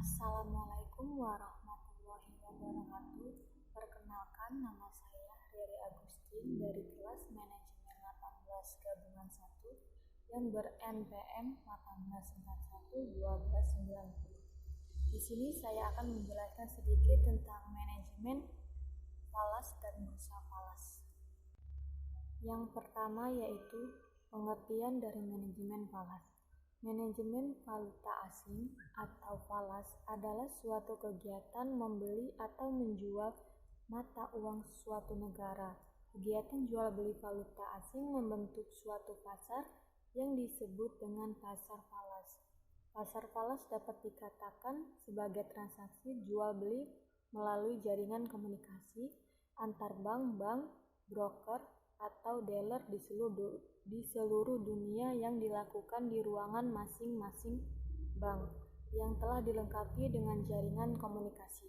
Assalamualaikum warahmatullahi wabarakatuh. Perkenalkan, nama saya Riri Agustin dari kelas Manajemen 18 Gabungan 1 yang ber-NPM 1841-1290. Di sini saya akan menjelaskan sedikit tentang manajemen falas dan bursa falas. Yang pertama yaitu pengertian dari manajemen falas. Manajemen valuta asing atau falas adalah suatu kegiatan membeli atau menjual mata uang suatu negara. Kegiatan jual beli valuta asing membentuk suatu pasar yang disebut dengan pasar falas. Pasar falas dapat dikatakan sebagai transaksi jual beli melalui jaringan komunikasi antar bank, broker, atau dealer di seluruh dunia yang dilakukan di ruangan masing-masing bank yang telah dilengkapi dengan jaringan komunikasi.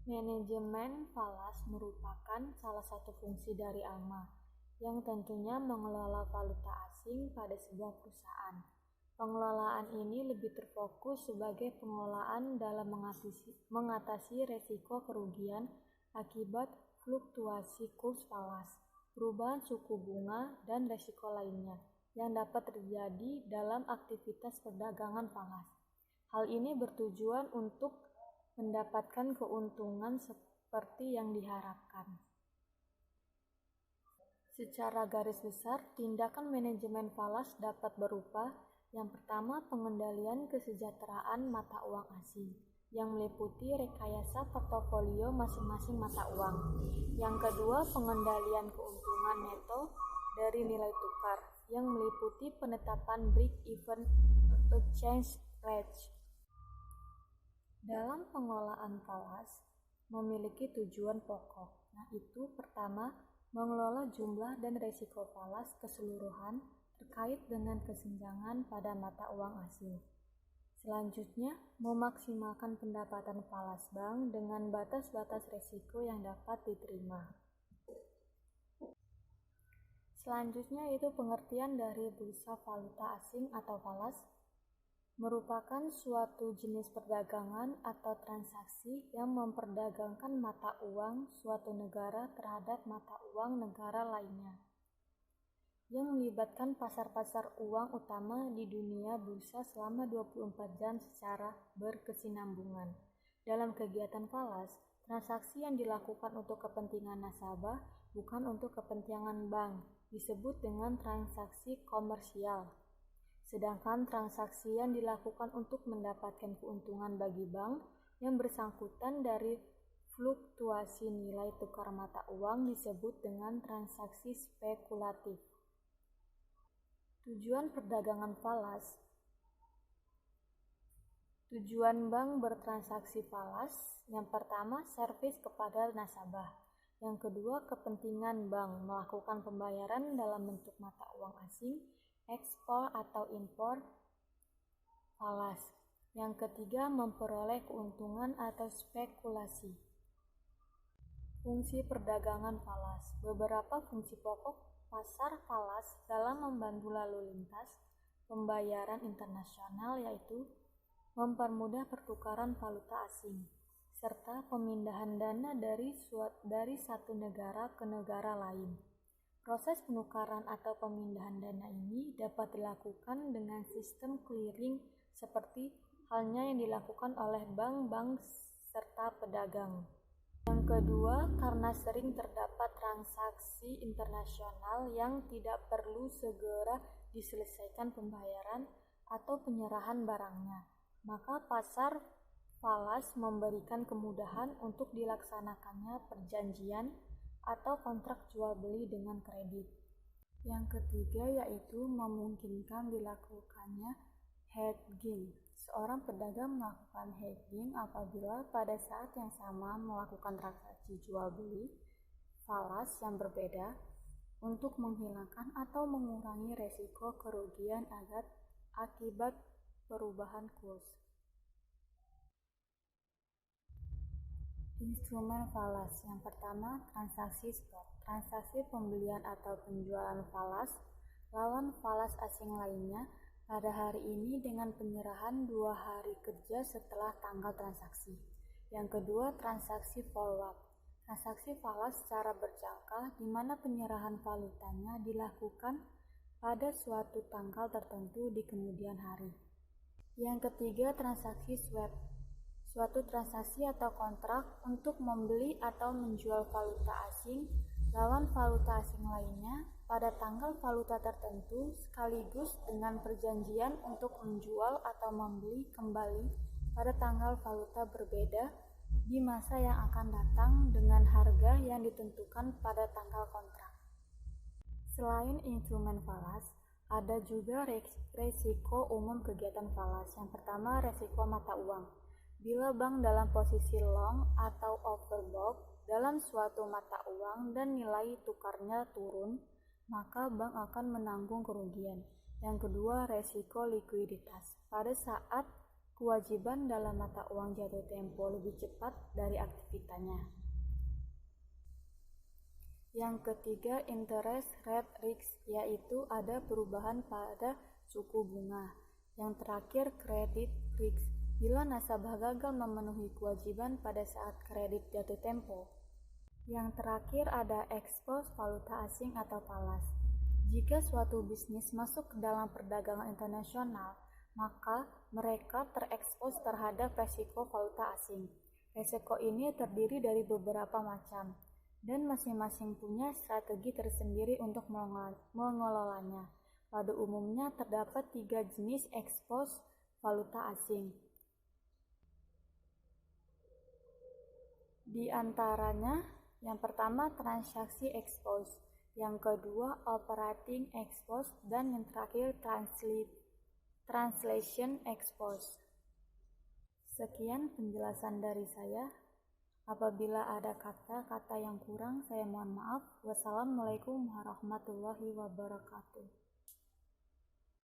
Manajemen falas merupakan salah satu fungsi dari ALMA yang tentunya mengelola valuta asing pada sebuah perusahaan. Pengelolaan ini lebih terfokus sebagai pengelolaan dalam mengatasi resiko kerugian akibat fluktuasi kurs falas, perubahan suku bunga, dan resiko lainnya yang dapat terjadi dalam aktivitas perdagangan falas. Hal ini bertujuan untuk mendapatkan keuntungan seperti yang diharapkan. Secara garis besar, tindakan manajemen falas dapat berupa: yang pertama, pengendalian kesejahteraan mata uang asing yang meliputi rekayasa portofolio masing-masing mata uang. Yang kedua, pengendalian keuntungan neto dari nilai tukar yang meliputi penetapan break-even exchange rate. Dalam pengelolaan falas memiliki tujuan pokok, yaitu pertama, mengelola jumlah dan risiko falas keseluruhan terkait dengan kesenjangan pada mata uang asing. Selanjutnya, memaksimalkan pendapatan falas bank dengan batas-batas risiko yang dapat diterima. Selanjutnya itu pengertian dari bursa valuta asing atau falas. Merupakan suatu jenis perdagangan atau transaksi yang memperdagangkan mata uang suatu negara terhadap mata uang negara lainnya, yang melibatkan pasar-pasar uang utama di dunia bursa selama 24 jam secara berkesinambungan. Dalam kegiatan falas, transaksi yang dilakukan untuk kepentingan nasabah bukan untuk kepentingan bank disebut dengan transaksi komersial. Sedangkan transaksi yang dilakukan untuk mendapatkan keuntungan bagi bank yang bersangkutan dari fluktuasi nilai tukar mata uang disebut dengan transaksi spekulatif. Tujuan perdagangan falas. Tujuan bank bertransaksi falas: yang pertama, servis kepada nasabah. Yang kedua, kepentingan bank melakukan pembayaran dalam bentuk mata uang asing, ekspor atau impor falas. Yang ketiga, memperoleh keuntungan atau spekulasi. Fungsi perdagangan falas. Beberapa fungsi pokok pasar falas dalam membantu lalu lintas pembayaran internasional yaitu mempermudah pertukaran valuta asing serta pemindahan dana dari satu negara ke negara lain. Proses penukaran atau pemindahan dana ini dapat dilakukan dengan sistem clearing seperti halnya yang dilakukan oleh bank-bank serta pedagang. Yang kedua, karena sering terdapat transaksi internasional yang tidak perlu segera diselesaikan pembayaran atau penyerahan barangnya, maka pasar falas memberikan kemudahan untuk dilaksanakannya perjanjian atau kontrak jual beli dengan kredit. Yang ketiga yaitu memungkinkan dilakukannya hedging. Seorang pedagang melakukan hedging apabila pada saat yang sama melakukan transaksi jual beli falas yang berbeda untuk menghilangkan atau mengurangi resiko kerugian akibat perubahan kurs. Instrumen falas. Yang pertama, transaksi spot. Transaksi pembelian atau penjualan falas lawan falas asing lainnya pada hari ini dengan penyerahan 2 hari kerja setelah tanggal transaksi. Yang kedua, transaksi forward. Transaksi falas secara berjangka di mana penyerahan valutanya dilakukan pada suatu tanggal tertentu di kemudian hari. Yang ketiga, transaksi swap. Suatu transaksi atau kontrak untuk membeli atau menjual valuta asing lawan valuta asing lainnya pada tanggal valuta tertentu sekaligus dengan perjanjian untuk menjual atau membeli kembali pada tanggal valuta berbeda di masa yang akan datang dengan harga yang ditentukan pada tanggal kontrak. Selain instrumen falas, ada juga resiko umum kegiatan falas. Yang pertama, resiko mata uang. Bila bank dalam posisi long atau overbought dalam suatu mata uang dan nilai tukarnya turun, maka bank akan menanggung kerugian. Yang kedua, resiko likuiditas. Pada saat kewajiban dalam mata uang jatuh tempo lebih cepat dari aktivitasnya. Yang ketiga, interest rate risk, yaitu ada perubahan pada suku bunga. Yang terakhir, credit risk, bila nasabah gagal memenuhi kewajiban pada saat kredit jatuh tempo. Yang terakhir ada ekspos valuta asing atau falas. Jika suatu bisnis masuk ke dalam perdagangan internasional, maka mereka terekspos terhadap resiko valuta asing. Resiko ini terdiri dari beberapa macam, dan masing-masing punya strategi tersendiri untuk mengelolanya. Pada umumnya terdapat 3 jenis ekspos valuta asing. Di antaranya, yang pertama transaksi expose, yang kedua operating expose, dan yang terakhir translation expose. Sekian penjelasan dari saya. Apabila ada kata-kata yang kurang, saya mohon maaf. Wassalamualaikum warahmatullahi wabarakatuh.